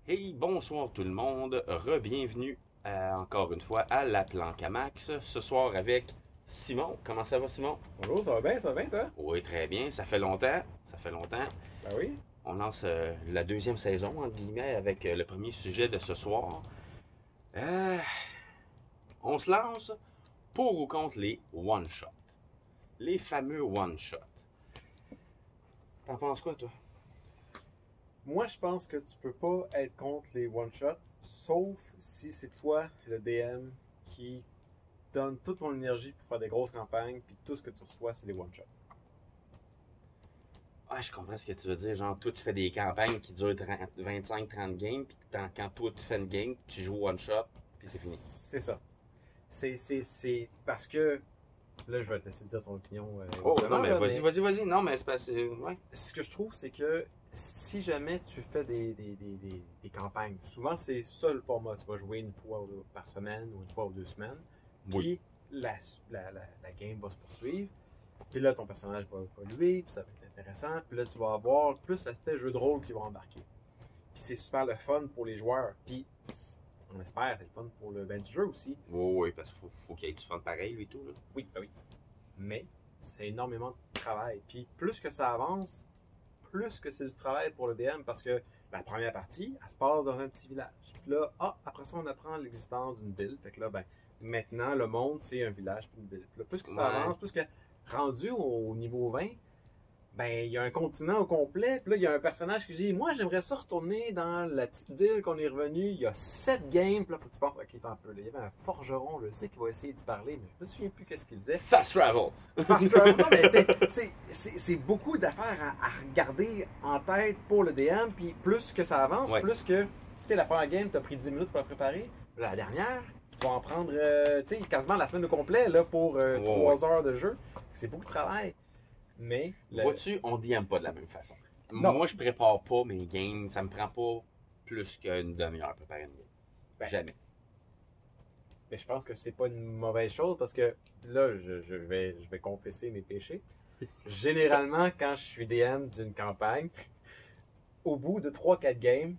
Hey, bonsoir tout le monde, re-bienvenue encore une fois à La Planque à Max, ce soir avec Simon. Comment ça va, Simon? Bonjour, ça va bien toi? Oui, très bien, ça fait longtemps, Ben oui. On lance la deuxième saison, entre guillemets, avec le premier sujet de ce soir. Euh, on se lance pour ou contre les one-shots, les fameux one-shots. T'en penses quoi, toi? Moi, je pense que tu peux pas être contre les one-shots, sauf si c'est toi, le DM, qui donne toute ton énergie pour faire des grosses campagnes, puis tout ce que tu reçois, c'est des one-shots. Ah, je comprends ce que tu veux dire. Genre, toi, tu fais des campagnes qui durent 25-30 games, puis quand toi, tu fais une game, tu joues one shot, puis c'est fini. C'est ça. C'est parce que, là, je vais te laisser dire ton opinion. Oh, éventuellement, non, mais là, vas-y. Non, mais c'est pas. Ouais. ce que je trouve, c'est que si jamais tu fais des campagnes, souvent c'est ça le format. Tu vas jouer une fois par semaine ou une fois ou 2 semaines. Puis Oui. la game va se poursuivre. Puis là, ton personnage va évoluer, puis ça va être intéressant. Puis là, tu vas avoir plus l'aspect jeu de rôle qui va embarquer. Puis c'est super le fun pour les joueurs. Puis on espère c'est le fun pour le vin du jeu aussi. Oui, parce qu'il faut qu'il y ait du fun pareil et tout. Là. Oui, ben oui. Mais c'est énormément de travail. Puis plus que ça avance, plus que c'est du travail pour le DM parce que la première partie, elle se passe dans un petit village. Puis là, après ça, on apprend l'existence d'une ville. Fait que là, ben, maintenant, le monde, c'est un village puis une ville. Puis là, plus que ça avance, plus que rendu au niveau 20, ben, il y a un continent au complet. Puis là, il y a un personnage qui dit moi, j'aimerais ça retourner dans la petite ville qu'on est revenu. Il y a 7 games. Puis là, faut que tu penses, ok, attends un peu. Là, il y avait un forgeron, je sais qu'il va essayer d'y parler, mais je me souviens plus qu'est-ce qu'il faisait. Fast travel! Fast travel. Non, mais c'est beaucoup d'affaires à regarder en tête pour le DM. Puis plus que ça avance, Ouais. plus que, tu sais, la première game, tu as pris 10 minutes pour la préparer. La dernière, tu vas en prendre, tu sais, quasiment la semaine au complet là, pour 3 heures de jeu. C'est beaucoup de travail. Mais, Vois-tu, on DM pas de la même façon. Non. Moi, je prépare pas mes games, ça me prend pas plus qu'une demi-heure à préparer une game. Ben, Jamais. mais je pense que c'est pas une mauvaise chose parce que là, je vais confesser mes péchés. Généralement, quand je suis DM d'une campagne, au bout de 3-4 games,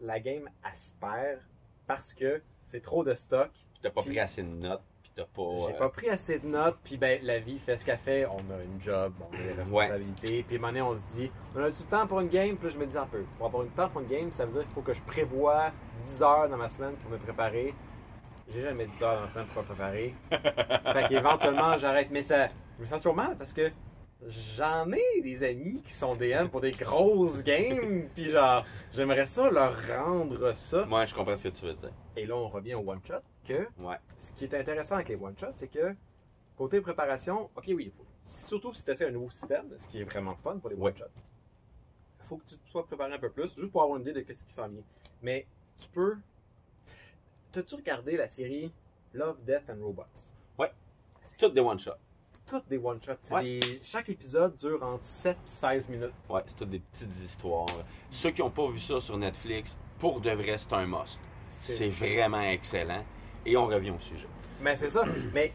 la game elle se perd parce que c'est trop de stock. T'as pas Puis- pris assez de notes, puis t'as pas. J'ai pas pris assez de notes, puis ben la vie fait ce qu'elle fait. On a une job, on a des responsabilités, puis à un moment donné, on se dit, on a du temps pour une game, puis là, je me dis un peu, pour avoir du temps pour une game, ça veut dire qu'il faut que je prévoie 10 heures dans ma semaine pour me préparer. J'ai jamais 10 heures dans la semaine pour me préparer. Fait qu'éventuellement, j'arrête. Mais ça, je me sens toujours mal parce que j'en ai des amis qui sont DM pour des grosses games, puis genre, j'aimerais ça leur rendre ça. Moi, je comprends ce que tu veux dire. Et là, on revient au one-shot, que Ouais. ce qui est intéressant avec les one-shots, c'est que côté préparation, ok oui, il faut, surtout si tu essaies un nouveau système, ce qui est vraiment fun pour les Ouais. one-shots, il faut que tu sois préparé un peu plus, juste pour avoir une idée de ce qui s'en vient. Mais tu peux... T'as-tu regardé la série Love, Death and Robots? Ouais. Toutes des one-shots. Toutes des one-shots. C'est Ouais. chaque épisode dure entre 7 et 16 minutes. Ouais, c'est toutes des petites histoires. Ceux qui n'ont pas vu ça sur Netflix, pour de vrai, c'est un must. C'est vraiment excellent. Et on revient au sujet. Mais c'est ça. Mais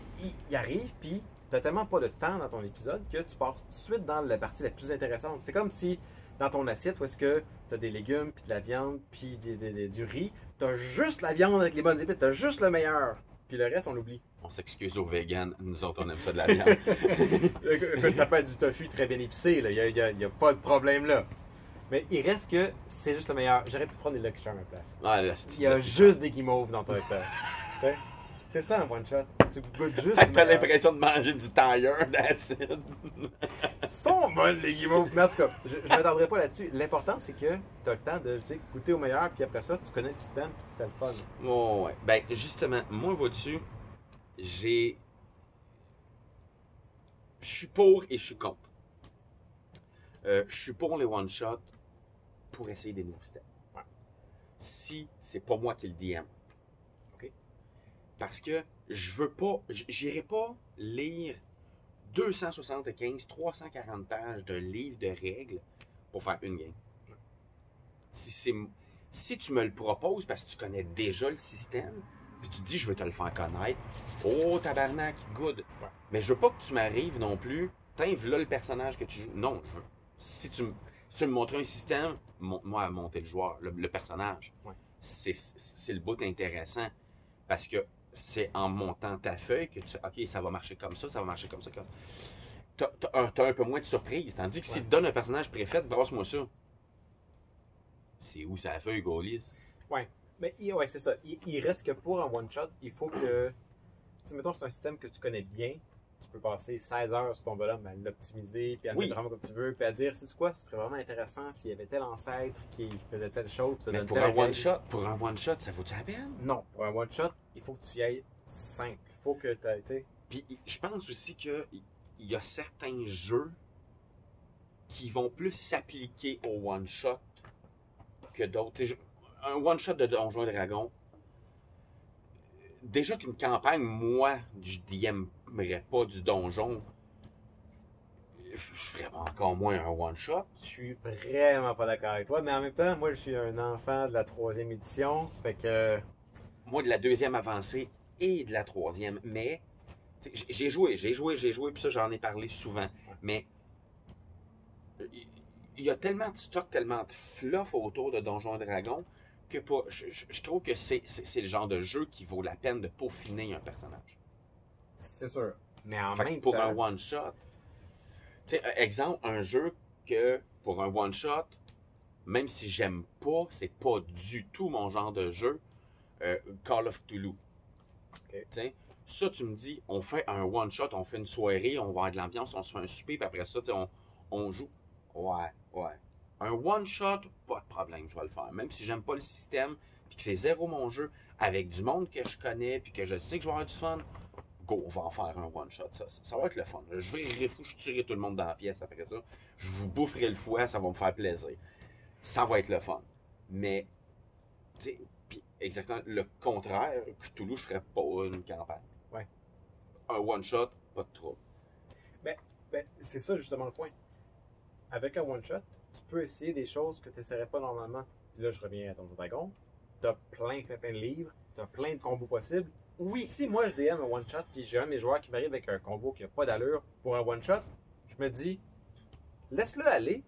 il arrive, puis t'as tellement pas de temps dans ton épisode que tu pars tout de suite dans la partie la plus intéressante. C'est comme si dans ton assiette, où est-ce que t'as des légumes, puis de la viande, puis du riz, t'as juste la viande avec les bonnes épices, t'as juste le meilleur. Puis le reste, on l'oublie. On s'excuse aux vegans, nous autres, on aime ça de la viande. Écoute, ça peut être du tofu très bien épicé, là. Il y a pas de problème là. Mais il reste que c'est juste le meilleur. J'aurais pu prendre des Lucky Charms à la place. Ah, là, Il y a juste des guimauves dans ton état. C'est ça un one-shot. Tu goûtes juste. T'as du meilleur. l'impression de manger du tire, that's it. Ils sont bonnes les guimauves. Mais en tout cas, je ne m'attendrai pas là-dessus. L'important, c'est que tu as le temps de goûter au meilleur, puis après ça, tu connais le système, puis c'est le fun. Oh, ouais. Ben, justement, moi, vois-tu, je suis pour et je suis contre. Je suis pour les one-shots pour essayer des nouveaux systèmes. Ouais. Si c'est pas moi qui le DM. OK. Parce que je veux pas, j'irai pas lire 275, 340 pages de livres de règles pour faire une game. Si tu me le proposes parce que tu connais déjà le système, puis tu te dis je veux te le faire connaître, oh tabarnak, good. Ouais. Mais je veux pas que tu m'arrives non plus, tiens, voilà le personnage que tu joues. Non, je veux. Si tu tu me montres un système, montre-moi à monter le joueur, le personnage. Ouais. C'est le bout intéressant. Parce que c'est en montant ta feuille que tu sais, OK, ça va marcher comme ça va marcher comme ça. T'as un peu moins de surprise. Tandis que si tu te donnes un personnage préfet, brasse-moi ça. C'est où sa feuille, Gaulis? Ouais. Mais ouais, c'est ça. Il reste que pour un one-shot, il faut que. Tu sais, mettons, c'est un système que tu connais bien. Tu peux passer 16 heures sur ton bonhomme à l'optimiser, puis à le mettre vraiment comme tu veux, puis à dire, c'est quoi, ce serait vraiment intéressant s'il y avait tel ancêtre qui faisait telle chose. Ça Mais donne pour telle un règle. one-shot, ça vaut-tu la peine? Non, pour un one-shot, il faut que tu y ailles simple. Il faut que tu aies. Puis je pense aussi qu'il y a certains jeux qui vont plus s'appliquer au one-shot que d'autres. Tu sais, un one-shot de Donjons et Dragons, déjà qu'une campagne, moi, je DMerais pas du donjon, je ferais encore moins un one-shot. Je suis vraiment pas d'accord avec toi, mais en même temps, moi, je suis un enfant de la 3e édition, fait que. Moi, de la 2e avancée et de la 3e, mais j'ai joué, puis ça, j'en ai parlé souvent, mais il y a tellement de stock, tellement de fluff autour de Donjons et Dragons que je trouve que c'est le genre de jeu qui vaut la peine de peaufiner un personnage. C'est sûr. Mais en Fait que même pour temps. un one-shot, tu sais, exemple, un jeu que pour un one-shot, même si j'aime pas, c'est pas du tout mon genre de jeu, Call of Cthulhu. Ok. T'sais, ça, tu me dis, on fait un one-shot, on fait une soirée, on va avoir de l'ambiance, on se fait un souper, puis après ça, on joue. Ouais. Un one-shot, pas de problème, je vais le faire. Même si j'aime pas le système, puis que c'est zéro mon jeu, avec du monde que je connais, puis que je sais que je vais avoir du fun, go, on va en faire un one-shot. Ça va être le fun. Je vais rire fou, je tuerai tout le monde dans la pièce après ça. Je vous boufferai le foie, ça va me faire plaisir. Ça va être le fun. Mais, tu sais, puis exactement le contraire, Cthulhu, je ferais pas une campagne. Ouais. Un one-shot, pas de trouble. Ben, c'est ça justement le point. Avec un one-shot, tu peux essayer des choses que tu n'essaierais pas normalement. Puis là, je reviens à ton dragon. Tu as plein de livres, tu as plein de combos possibles. Oui. Si moi je DM un one-shot, puis j'ai un de mes joueurs qui m'arrive avec un combo qui n'a pas d'allure pour un one-shot, je me dis, laisse-le aller.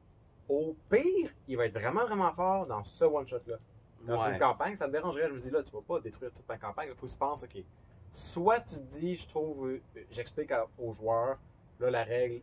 Au pire, il va être vraiment, vraiment fort dans ce one-shot-là. Dans une campagne, ça te dérangerait. Je me dis, là, tu vas pas détruire toute ma campagne. Il faut que tu penses, OK. Soit tu te dis, j'explique aux joueurs, là, la règle,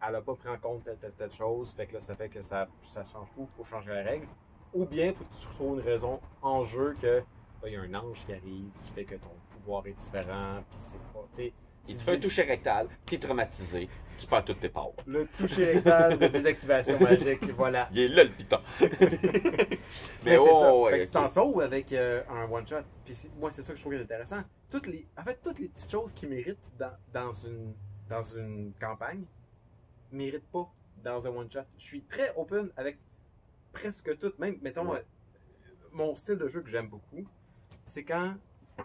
elle n'a pas pris en compte telle chose, fait que là, ça fait que ça change tout, il faut changer la règle. Ou bien, il faut que tu trouves une raison en jeu que, il y a un ange qui arrive, qui fait que ton pouvoir est différent, puis c'est pas, tu sais. Il te fait un toucher rectal, tu es traumatisé, tu perds toutes tes powers. Le toucher rectal de désactivation magique, voilà. Il est là, le piton. Mais c'est ça. ouais, Fait que tu t'en sauves avec un one-shot. Puis moi, c'est ça que je trouve intéressant. Toutes les petites choses qui méritent dans une campagne méritent pas dans un one-shot. Je suis très open avec presque tout. Même, mettons, mon style de jeu que j'aime beaucoup, c'est quand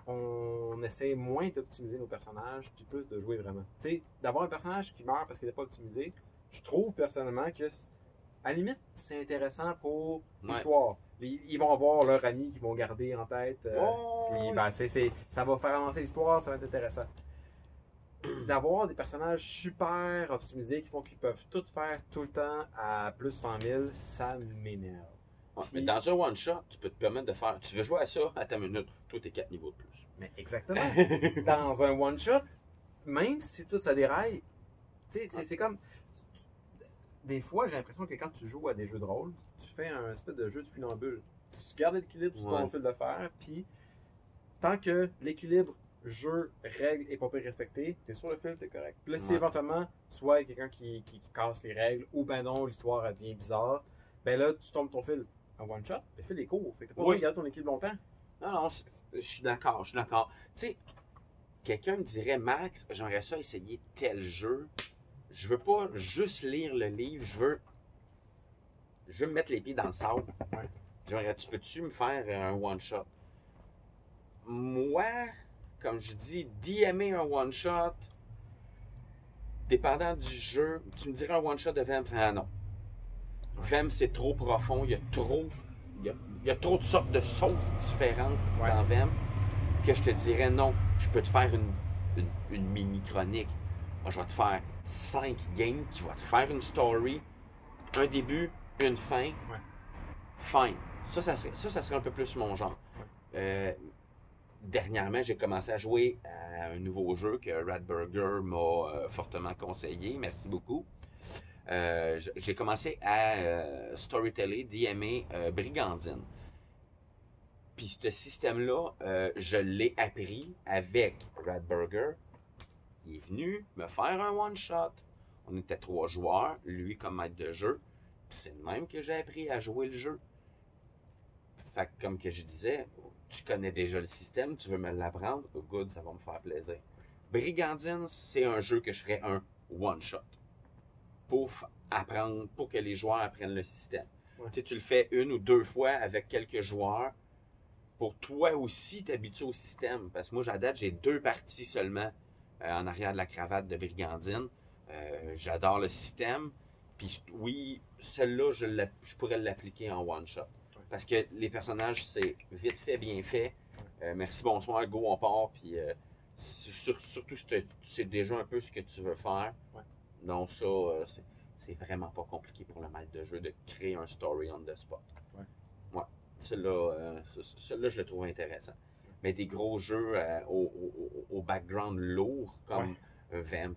on essaie moins d'optimiser nos personnages puis plus de jouer vraiment. Tu sais, d'avoir un personnage qui meurt parce qu'il n'est pas optimisé, je trouve personnellement que, à la limite, c'est intéressant pour l'histoire. Ils vont avoir leurs amis qui vont garder en tête. Puis, ben, ça va faire avancer l'histoire, ça va être intéressant. D'avoir des personnages super optimisés qui font qu'ils peuvent tout faire tout le temps à plus 100 000, ça m'énerve. Ouais, mais dans un one-shot, tu peux te permettre de faire. Tu veux jouer à ça à ta minute, toi, t'es 4 niveaux de plus. Mais exactement. Dans un one-shot, même si tout ça déraille, tu sais, c'est comme. Des fois, j'ai l'impression que quand tu joues à des jeux de rôle, tu fais un espèce de jeu de funambule. Tu gardes l'équilibre sur ton fil de fer, puis tant que l'équilibre jeu-règle est pas bien respecté, t'es sur le fil, t'es correct. Puis là, si éventuellement, tu vois quelqu'un qui casse les règles, ou ben non, l'histoire devient bizarre, ben là, tu tombes ton fil. En one shot, le fil est court. Fait que t'as pas besoin de garder ton équipe longtemps. Non, je suis d'accord, Tu sais, quelqu'un me dirait, Max, j'aimerais ça essayer tel jeu. Je veux pas juste lire le livre, je veux me mettre les pieds dans le sable. Ouais. Tu peux-tu me faire un one-shot? Moi, comme je dis, DMer un one-shot, dépendant du jeu, tu me dirais un one-shot de Vem, non. Vem, c'est trop profond, il y a trop de sortes de sauces différentes dans Vem que je te dirais non, je peux te faire une mini-chronique. Moi, je vais te faire 5 games qui vont te faire une story, un début, une fin, Ouais. fine. Ça serait un peu plus mon genre. Dernièrement, j'ai commencé à jouer à un nouveau jeu que Radburger m'a fortement conseillé. Merci beaucoup. J'ai commencé à storyteller, DMer Brigandine. Puis ce système-là, je l'ai appris avec Radburger. Il est venu me faire un one-shot. On était 3 joueurs, lui comme maître de jeu. Puis c'est le même que j'ai appris à jouer le jeu. Fait que comme que je disais, tu connais déjà le système, tu veux me l'apprendre, good, ça va me faire plaisir. Brigandine, c'est un jeu que je ferais un one-shot. Pour apprendre, pour que les joueurs apprennent le système. Ouais. Tu sais, tu le fais 1 ou 2 fois avec quelques joueurs pour toi aussi t'habituer au système. Parce que moi, à date, j'ai 2 parties seulement en arrière de la cravate de Brigandine. J'adore le système. Puis oui, celle-là, je pourrais l'appliquer en one-shot. Parce que les personnages, c'est vite fait, bien fait. Merci, bonsoir, go, on part. Puis surtout, c'est déjà un peu ce que tu veux faire. Ouais. Donc ça, c'est vraiment pas compliqué pour le maître de jeu de créer un story on the spot. Ouais. Celui-là, je le trouve intéressant. Mais des gros jeux au background lourd, comme Vamp,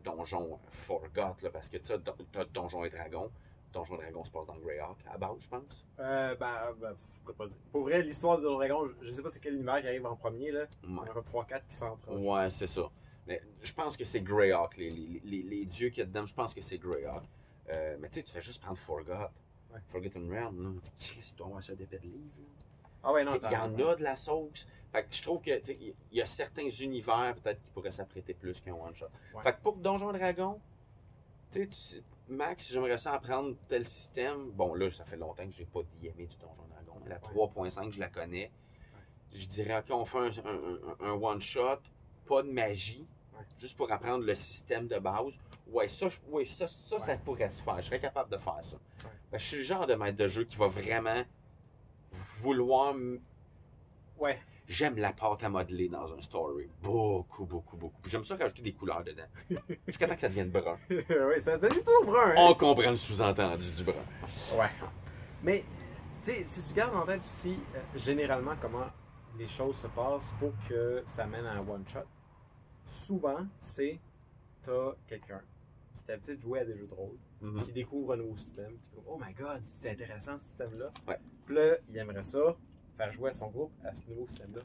Donjon Forgot, là, parce que tu as Donjon et Dragon. Donjon et Dragon se passe dans Greyhawk, à base, je pense. Je peux pas dire. Pour vrai, l'histoire de Donjon Dragon, je sais pas c'est quel univers qui arrive en premier, là. Ouais. Il y en a 3-4 qui s'entrent. Ouais, c'est ça. Mais je pense que c'est Greyhawk, les dieux qu'il y a dedans, je pense que c'est Greyhawk. Mais tu sais, tu fais juste prendre Forgot. Ouais. Forgotten Realm, là. Qu'est-ce que tu dois avoir ça d'épais de livre, là? Ah ouais, non, Il y en a de la sauce. Fait que je trouve que il y a certains univers peut-être qui pourraient s'apprêter plus qu'un one-shot. Ouais. Fait que pour Donjon Dragon, tu sais, Max, j'aimerais ça apprendre tel système. Bon, là, ça fait longtemps que j'ai pas DMé du Donjon Dragon. La 3.5, je la connais. Je dirais, OK, on fait un one-shot, pas de magie, juste pour apprendre le système de base. Ouais, ça pourrait se faire. Je serais capable de faire ça. Fait que je suis le genre de maître de jeu qui va vraiment vouloir... Ouais. J'aime la pâte à modeler dans un story. Beaucoup, beaucoup, beaucoup. Puis j'aime ça rajouter des couleurs dedans. Jusqu'à temps que ça devienne brun. Oui, ça c'est toujours brun. Hein? On comprend le sous-entendu du brun. Ouais. Mais, tu sais, si tu gardes en tête aussi, généralement, comment les choses se passent pour que ça mène à un one-shot, souvent, c'est t'as quelqu'un qui t'a l'habitude de jouer à des jeux de rôle, qui découvre un nouveau système, qui trouve, oh my god, c'est intéressant ce système-là. Ouais. Puis là, il aimerait ça, faire jouer à son groupe à ce nouveau système-là.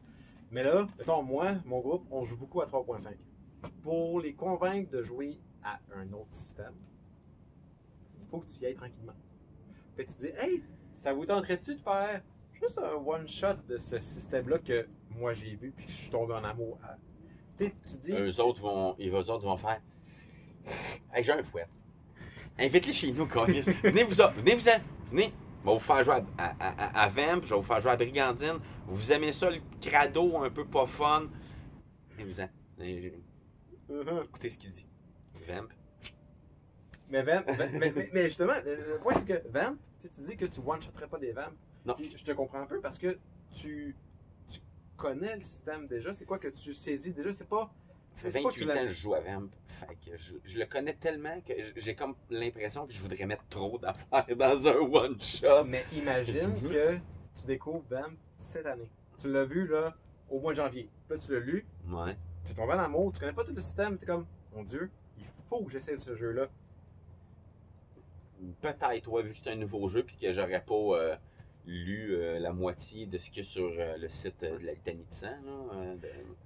Mais là, mettons, moi, mon groupe, on joue beaucoup à 3.5. Pour les convaincre de jouer à un autre système, il faut que tu y ailles tranquillement. Puis tu dis, hey, ça vous tenterait-tu de faire juste un one-shot de ce système-là que moi j'ai vu puis que je suis tombé en amour à. Tu dis. Eux autres vont faire. Hey, j'ai un fouet. Invite-les chez nous, Colis. Venez-vous-en. Venez. Je vais vous faire jouer à Vamp, je vais vous faire jouer à Brigandine. Vous aimez ça, le crado un peu pas fun? Venez-vous-en. Écoutez ce qu'il dit. Vamp. Mais justement, le point c'est que Vamp, tu dis que tu one-shotterais pas des Vamp. Non. Puis je te comprends un peu parce que tu connais le système déjà. C'est quoi que tu saisis déjà? C'est pas. Ça fait 28 ans que je joue à Vamp. Fait que je le connais tellement que j'ai comme l'impression que je voudrais mettre trop d'affaires dans un one-shot. Mais imagine que tu découvres Vamp cette année. Tu l'as vu là au mois de janvier. Puis là, tu l'as lu. Ouais. Tu es tombé en amour. Tu connais pas tout le système. Tu es comme, mon Dieu, il faut que j'essaie ce jeu-là. Peut-être, ouais, vu que c'est un nouveau jeu puis que j'aurais pas lu la moitié de ce qu'il y a sur le site de la litanie de sang. Là,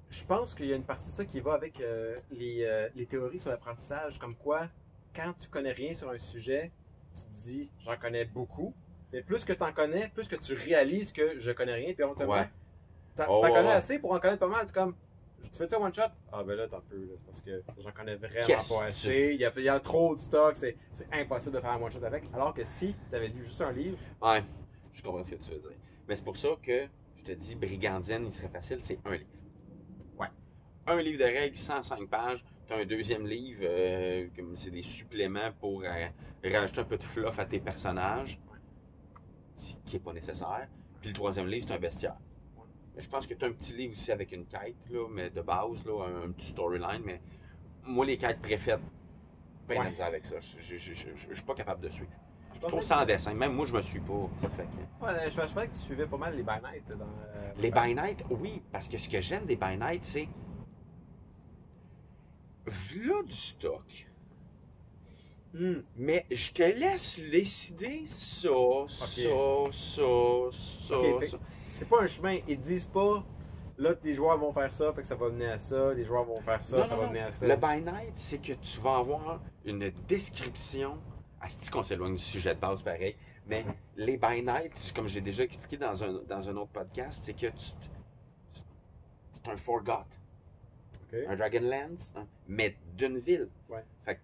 Je pense qu'il y a une partie de ça qui va avec les théories sur l'apprentissage, comme quoi, quand tu connais rien sur un sujet, tu te dis, j'en connais beaucoup, mais plus que tu en connais, plus que tu réalises que je connais rien, puis on te ouais. t'en connais assez pour en connaître pas mal, tu comme, tu fais ça one shot? Ah ben là, t'en peux, là, parce que j'en connais vraiment pas assez, il y a trop de stock, c'est impossible de faire un one shot avec, alors que si tu avais lu juste un livre... Ouais, je comprends ce que tu veux dire. Mais c'est pour ça que je te dis, Brigandine, il serait facile, c'est un livre. Ouais. Un livre de règles, 105 pages. Tu as un deuxième livre, comme c'est des suppléments pour rajouter un peu de fluff à tes personnages, qui n'est pas nécessaire. Puis le troisième livre, c'est un bestiaire. Mais je pense que tu as un petit livre aussi avec une quête, là, mais de base, là, un petit storyline. Mais moi, les quêtes préfaites, pas avec ça. Je suis pas capable de suivre. Je trouve ça en dessin. Même moi, je me suis pas. Fait que... Ouais, je pensais que tu suivais pas mal les by night dans. Les by night, oui, parce que ce que j'aime des by night, c'est. V'là du stock. Mais je te laisse décider ça. Ok, c'est pas un chemin. Ils disent pas, là, les joueurs vont faire ça, fait que ça va mener à ça. Les joueurs vont faire ça, Non, ça non, va non. mener à ça. Le by night, c'est que tu vas avoir une description. Asti qu'on s'éloigne du sujet de base pareil. Mais les by night, comme j'ai déjà expliqué dans un autre podcast, c'est que c'est un Forgot, Ok. un Dragonlance, hein, mais d'une ville. Ouais. Fait que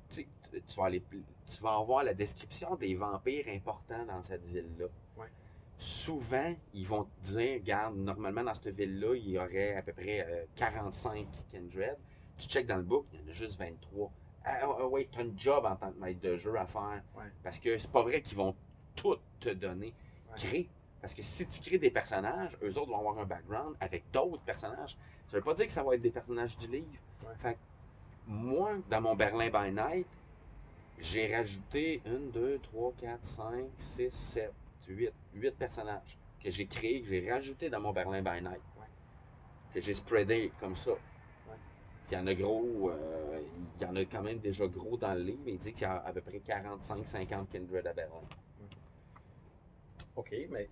tu vas avoir la description des vampires importants dans cette ville-là. Ouais. Souvent, ils vont te dire, regarde, normalement dans cette ville-là, il y aurait à peu près 45 Kindred. Tu checkes dans le book, il y en a juste 23. Ah ouais, tu as un job en tant que maître de jeu à faire. Ouais. Parce que c'est pas vrai qu'ils vont tout te donner. Ouais. Crée. Parce que si tu crées des personnages, eux autres vont avoir un background avec d'autres personnages. Ça veut pas dire que ça va être des personnages du livre. Ouais. Fait que moi, dans mon Berlin by Night, j'ai rajouté 1, 2, 3, 4, 5, 6, 7, 8 personnages que j'ai créés, que j'ai rajoutés dans mon Berlin by Night. Ouais. Que j'ai spreadé comme ça. Ouais. Il y en a gros, il y en a quand même déjà gros dans le livre, mais il dit qu'il y a à peu près 45-50 Kindred à Berlin. Ok, mais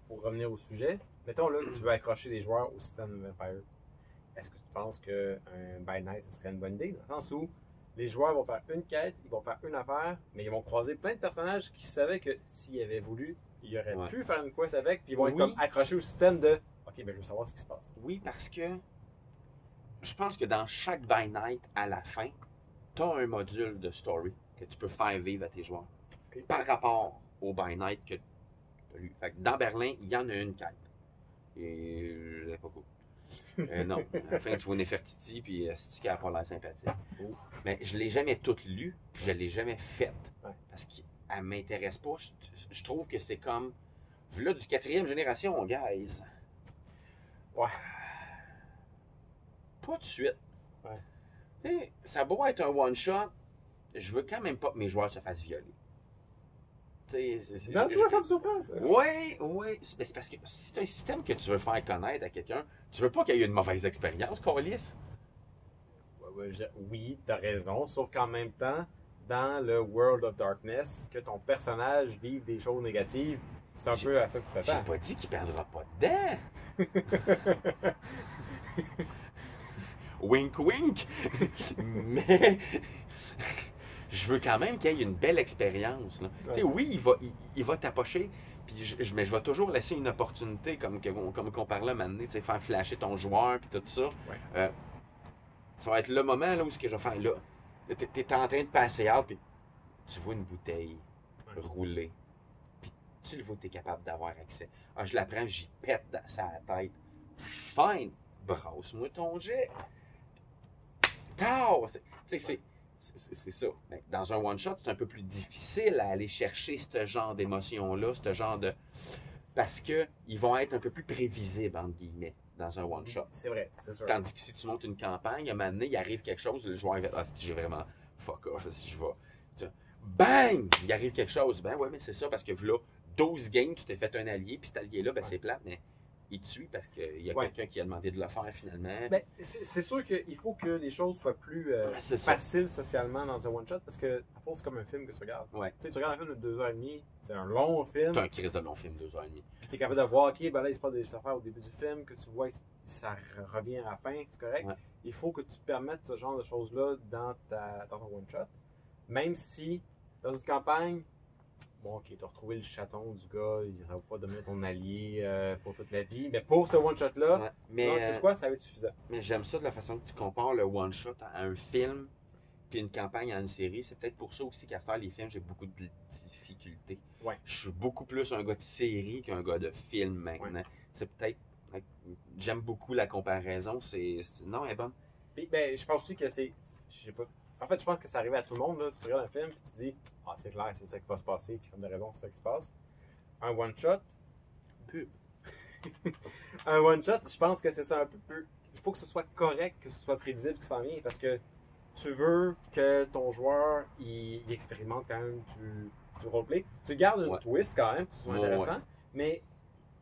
pour revenir au sujet, mettons là que tu veux accrocher les joueurs au système de Vampire. Est-ce que tu penses qu'un by night ce serait une bonne idée? Dans le sens où les joueurs vont faire une quête, ils vont faire une affaire, mais ils vont croiser plein de personnages qui savaient que s'ils avaient voulu, ils auraient pu faire une quest avec, puis ils vont être comme accrochés au système de OK, ben je veux savoir ce qui se passe. Oui, parce que je pense que dans chaque by night, à la fin, tu as un module de story que tu peux faire vivre à tes joueurs. Okay. Par rapport au by night que tu as lu. Fait que dans Berlin, il y en a une quête. Et je l'ai pas cool. Non, à la fin, tu vois Nefertiti, puis Sticky n'a pas l'air sympathique. Mais je l'ai jamais toute lue, puis je l'ai jamais faite. Ouais. Parce qu'elle m'intéresse pas. Je trouve que c'est comme. Là, du 4e génération, guys. Ouais. Pas tout de suite. Ouais. Tu sais, ça a beau être un one-shot, je veux quand même pas que mes joueurs se fassent violer. Dans toi, ça me surprend, ça. Oui. C'est parce que si c'est un système que tu veux faire connaître à quelqu'un, tu veux pas qu'il y ait une mauvaise expérience, Corliss. Oui, t'as raison, sauf qu'en même temps, dans le World of Darkness, que ton personnage vive des choses négatives, c'est un peu à ça que tu J'ai t'attends. pas dit qu'il perdra pas dedans. Wink wink. Mais je veux quand même qu'il y ait une belle expérience. Ouais. Tu sais, oui, il va t'approcher, puis mais je vais toujours laisser une opportunité, comme qu'on parlait à un moment donné, tu sais, faire flasher ton joueur, puis tout ça. Ouais. Ça va être le moment là, où ce que je vais faire là. Tu es en train de passer out, puis tu vois une bouteille rouler. Puis tu le vois que tu es capable d'avoir accès. Ah, je la prends, j'y pète dans sa tête. Fine, brasse-moi ton jet. Tao! C'est ça. Mais dans un one-shot, c'est un peu plus difficile à aller chercher ce genre d'émotion-là, ce genre de. Parce qu'ils vont être un peu plus prévisibles, entre guillemets, dans un one-shot. C'est vrai, c'est sûr. Tandis que si tu montes une campagne, à un moment donné, il arrive quelque chose, le joueur va dire, ah, si j'ai vraiment fuck off, si je vais. Bang! Il arrive quelque chose. Ben ouais, mais c'est ça, parce que là, 12 games, tu t'es fait un allié, puis cet allié-là, ben c'est plate, mais il te suit parce qu'il y a quelqu'un qui a demandé de le faire finalement. Ben, c'est sûr qu'il faut que les choses soient plus faciles socialement dans un one-shot, parce que, à fond, c'est comme un film que tu regardes. Ouais. Tu sais, tu regardes un film de 2h30, c'est un long film. C'est un crise de long film, 2h30. Puis t'es capable de voir, ok, ben là, il se passe des affaires au début du film, que tu vois, ça revient à la fin, c'est correct. Ouais. Il faut que tu permettes ce genre de choses-là dans ton one-shot. Même si, dans une campagne, bon, ok, t'as retrouvé le chaton du gars, il ne va pas devenir ton allié pour toute la vie, mais pour ce one-shot-là, Ouais. Mais, tu sais quoi, ça va être suffisant. Mais j'aime ça de la façon que tu compares le one-shot à un film puis une campagne à une série. C'est peut-être pour ça aussi qu'à faire les films, j'ai beaucoup de difficultés. Ouais. Je suis beaucoup plus un gars de série qu'un gars de film maintenant. Ouais. C'est peut-être. J'aime beaucoup la comparaison. Non, elle est bonne. Puis, ben, je pense aussi que c'est. Je sais pas. En fait, je pense que ça arrive à tout le monde. Là. Tu regardes un film et tu te dis, ah, c'est clair, c'est ça qui va se passer, puis comme de raison, c'est ça qui se passe. Un one-shot. Pub. Un one-shot, je pense que c'est ça un peu. Il faut que ce soit correct, que ce soit prévisible, que ça s'en vient, parce que tu veux que ton joueur il expérimente quand même du roleplay. Tu gardes une Ouais. twist quand même, qui soit Ouais, intéressant, mais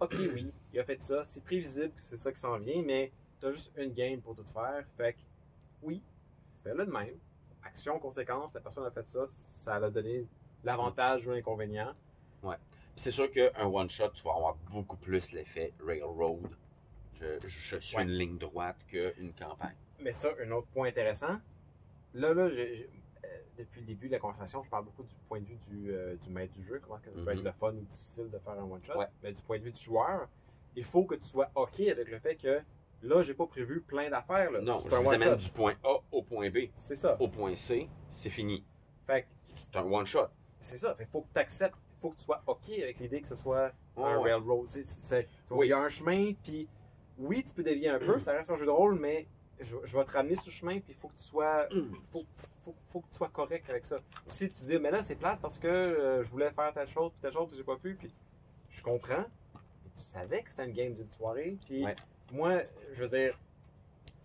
ok, oui, il a fait ça, c'est prévisible que c'est ça qui s'en vient, mais t'as juste une game pour tout faire, fait que oui, fais-le de même. Action, conséquence, la personne a fait ça, ça l'a donné l'avantage ou l'inconvénient. Ouais. Puis c'est sûr qu'un one-shot, tu vas avoir beaucoup plus l'effet Railroad. Je suis Ouais. une ligne droite qu'une campagne. Mais ça, un autre point intéressant, depuis le début de la conversation, je parle beaucoup du point de vue du maître du jeu, comment ça peut être le fun ou difficile de faire un one-shot. Ouais. Mais du point de vue du joueur, il faut que tu sois OK avec le fait que là, j'ai pas prévu plein d'affaires. Là. Non, C'est je un vous amène one-shot. du point A au point B. C'est ça. Au point C, c'est fini. Fait que C'est un one-shot. c'est ça. Fait qu'il faut que tu acceptes, il faut que tu sois OK avec l'idée que ce soit Ouais, un ouais. railroad. Oui. Il y a un chemin, puis oui, tu peux dévier un peu, ça reste un jeu de rôle, mais je vais te ramener sur le chemin, puis il faut que tu sois. Faut que tu sois correct avec ça. Si tu dis, mais là, c'est plate parce que je voulais faire telle chose, puis j'ai pas pu, puis je comprends. Tu savais que c'était une game d'une soirée, puis Ouais. moi, je veux dire,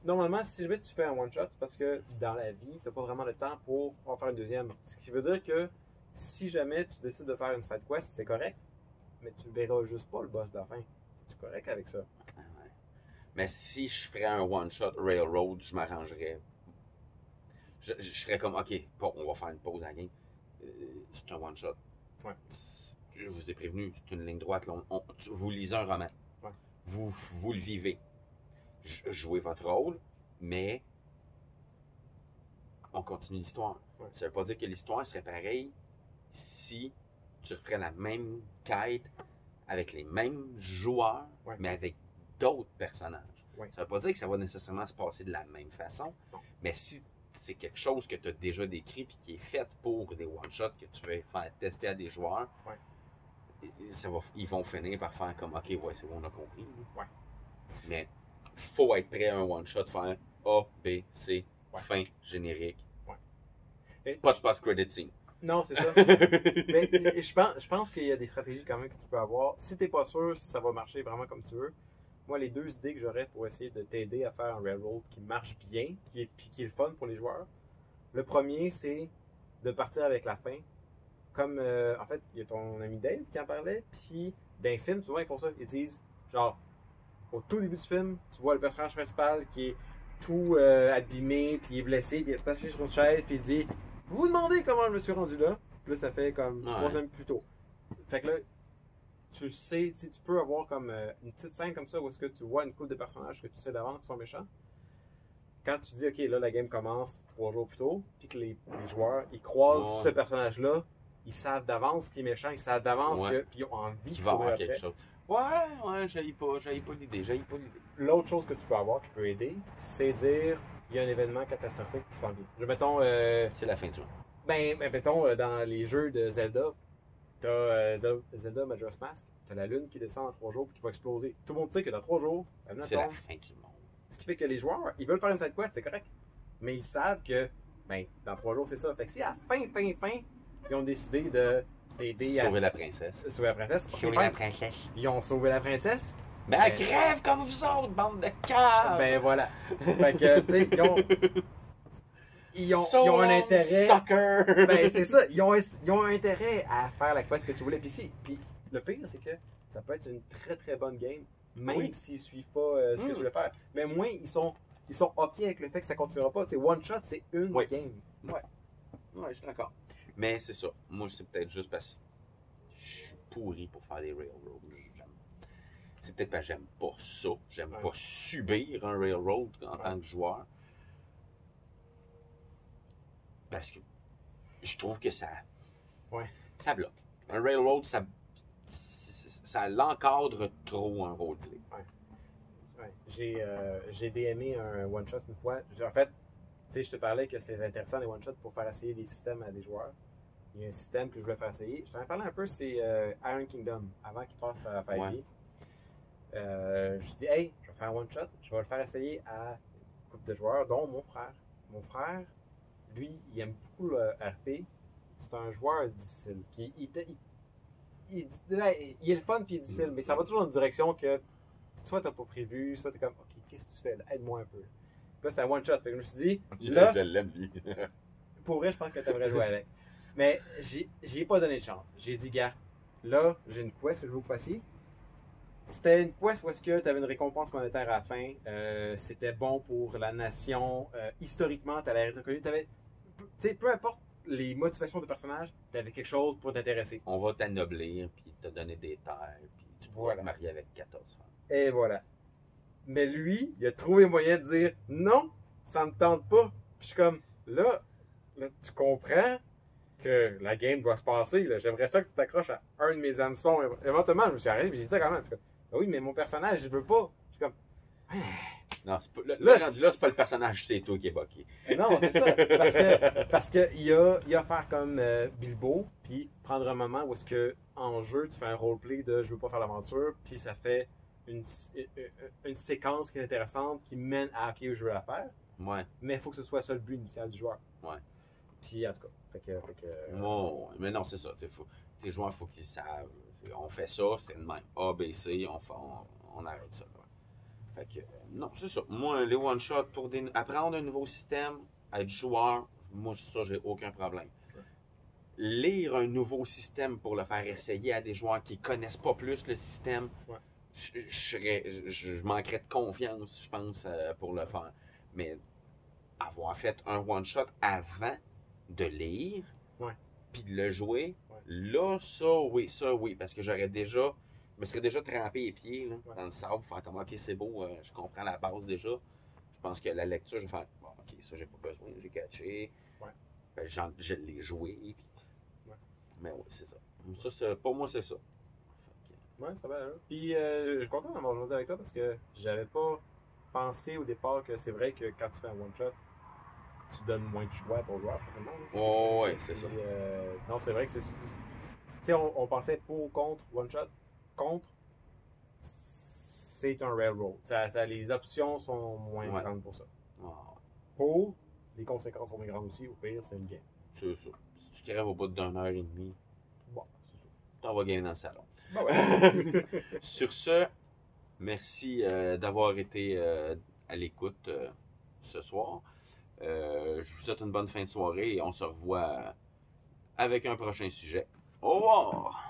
normalement, si jamais tu fais un one-shot, c'est parce que dans la vie, t'as pas vraiment le temps pour en faire une deuxième. Ce qui veut dire que si jamais tu décides de faire une side quest, c'est correct, mais tu verras juste pas le boss de la fin. Tu es correct avec ça. Ah ouais. Mais si je ferais un one-shot Railroad, je m'arrangerais. Je serais comme, ok, bon, on va faire une pause à la game. C'est un one-shot. Ouais. Je vous ai prévenu, c'est une ligne droite. Là, vous lisez un roman. Ouais. Vous le vivez. Jouez votre rôle, mais on continue l'histoire. Ouais. Ça veut pas dire que l'histoire serait pareille si tu ferais la même quête avec les mêmes joueurs, Ouais. mais avec d'autres personnages. Ouais. Ça veut pas dire que ça va nécessairement se passer de la même façon, Non. mais si c'est quelque chose que tu as déjà décrit et qui est fait pour des one-shots que tu veux faire tester à des joueurs, Ouais. ils vont finir par faire comme OK, ouais, c'est bon, on a compris. Ouais. Mais faut être prêt à un one-shot, faire A, B, C, Ouais. fin, générique. Et Pas de post-credit scene. Non, c'est ça. Mais je pense qu'il y a des stratégies quand même que tu peux avoir. Si t'es pas sûr si ça va marcher vraiment comme tu veux, moi, les deux idées que j'aurais pour essayer de t'aider à faire un railroad qui marche bien, qui est le fun pour les joueurs, le premier, c'est de partir avec la fin. Comme, en fait, il y a ton ami Dave qui en parlait, puis dans les films, souvent, ils font ça. Ils disent, genre, au tout début du film, tu vois le personnage principal qui est tout abîmé, puis il est blessé, puis il est attaché sur une chaise, puis il dit « Vous vous demandez comment je me suis rendu là? » Puis là, ça fait comme Ouais. 3 semaines plus tôt. Fait que là, tu sais, si tu peux avoir comme une petite scène comme ça où est-ce que tu vois une couple de personnages que tu sais d'avance qui sont méchants. Quand tu dis, OK, là, la game commence 3 jours plus tôt, puis que les joueurs, ils croisent Ouais. ce personnage-là, ils savent d'avance qu'il est méchant, ils savent d'avance Ouais. que, puis ils ont envie Qui de va courir avoir après. quelque chose. Ouais, j'haïs pas l'idée. L'autre chose que tu peux avoir qui peut aider, c'est dire il y a un événement catastrophique qui s'en vient. Mettons, C'est la fin du monde. mettons dans les jeux de Zelda, t'as Zelda Majora's Mask, t'as la lune qui descend en 3 jours et qui va exploser. Tout le monde sait que dans 3 jours, la lune C'est la tombe. fin du monde. Ce qui fait que les joueurs, ils veulent faire une side quest, c'est correct. Mais ils savent que, dans 3 jours, c'est ça. Fait que si à la fin, ils ont décidé d'aider à Sauver la princesse. sauver la princesse, ok, Sauver fine. la princesse. Ils ont sauvé la princesse. Mais elle crève comme vous autres, bande de caves! Ben voilà. Fait que, tu sais, ils ont un intérêt. Soccer! Ben c'est ça, ils ont un intérêt à faire la quest que tu voulais. Puis le pire, c'est que ça peut être une très très bonne game, même Oui. s'ils suivent pas ce que tu voulais faire. Mais au moins, ils sont OK avec le fait que ça continuera pas. Tu sais, one shot, c'est une Oui. game. Ouais, je suis d'accord. Mais c'est ça. Moi, c'est peut-être juste parce que je suis pourri pour faire des railroads. C'est peut-être parce que j'aime pas ça. J'aime Ouais. pas subir un railroad en Ouais. tant que joueur. Parce que je trouve que ça bloque. Un railroad, ça l'encadre trop un roleplay. Ouais. J'ai DMé un one shot une fois. En fait, tu sais, je te parlais que c'est intéressant les one shots pour faire essayer des systèmes à des joueurs. Il y a un système que je voulais faire essayer. Je t'en ai parlé un peu, c'est Iron Kingdom, avant qu'il passe à 5e. Ouais. Je me suis dit, hey, je vais faire un one shot, je vais le faire essayer à une couple de joueurs, dont mon frère. Mon frère, lui, il aime beaucoup le RP. C'est un joueur difficile. Il est le fun puis il est difficile, mais ça va toujours dans une direction que soit t'as pas prévu, soit t'es comme, ok, qu'est-ce que tu fais là? Aide-moi un peu. Puis là, c'était un one shot. Fait que je me suis dit, là, Je l'aime, lui. pour vrai, je pense que t'aimerais jouer avec. Mais j'ai pas donné de chance. J'ai dit, gars, là, j'ai une quest que je veux que vous fassiez. C'était une quest où est-ce que tu avais une récompense monétaire à la fin. C'était bon pour la nation. Historiquement, tu allais être reconnu. Tu sais, peu importe les motivations de personnage, tu avais quelque chose pour t'intéresser. On va t'anoblir, puis te donner des terres, puis tu pourras te marier avec 14 femmes. Et voilà. Mais lui, il a trouvé moyen de dire non, ça me tente pas. Puis je suis comme, là, tu comprends que la game doit se passer. Là. J'aimerais ça que tu t'accroches à un de mes hameçons. Éventuellement, je me suis arrêté et j'ai dit ça quand même. Je suis comme, ah oui, mais mon personnage, je veux pas. Je suis comme, non, c'est pas, là, c'est pas le personnage, c'est toi qui est boqué. non, c'est ça. Parce que il y a faire comme Bilbo, puis prendre un moment où est-ce que en jeu, tu fais un roleplay de je veux pas faire l'aventure, puis ça fait une séquence qui est intéressante, qui mène à ok, je veux la faire. Ouais. Mais il faut que ce soit ça le but initial du joueur. Ouais. Puis en tout cas, Oh, mais non, c'est ça. Tes joueurs, il faut qu'ils savent. On fait ça, c'est le même. A, B, C, on arrête ça. Quoi. Fait que, non, c'est ça. Moi, les one-shots, pour apprendre un nouveau système, être joueur, moi, ça, j'ai aucun problème. Ouais. Lire un nouveau système pour le faire essayer à des joueurs qui connaissent pas plus le système, ouais. je manquerais de confiance, je pense, pour le faire. Mais avoir fait un one-shot avant de lire, ouais. puis de le jouer, ouais. là, ça, oui, parce que je me serais déjà trempé les pieds là, dans le sable, faire comme, ok, c'est beau, je comprends la base déjà. Je pense que la lecture, je vais faire, bon, ok, ça, j'ai pas besoin, j'ai catché. Ouais. Ben, je l'ai joué, puis... ouais. Mais oui, c'est ça. Pour moi, c'est ça. Ouais, ça va. Hein? Puis, je suis content d'avoir joué avec toi parce que j'avais pas pensé au départ que c'est vrai que quand tu fais un one-shot, tu donnes moins de choix à ton joueur, forcément. Oh, ouais, c'est ça. Non, c'est vrai que c'est. Tu sais, on pensait pour ou contre one-shot. Contre, c'est un railroad. Les options sont moins grandes pour ça. Oh. Pour, les conséquences sont moins grandes aussi. Au pire, c'est une game. C'est ça. Si tu crèves au bout d'une heure et demie, bon, c'est ça. T'en vas gagner dans le salon. Ben ouais. Sur ce, merci d'avoir été à l'écoute ce soir. Je vous souhaite une bonne fin de soirée et on se revoit avec un prochain sujet. Au revoir!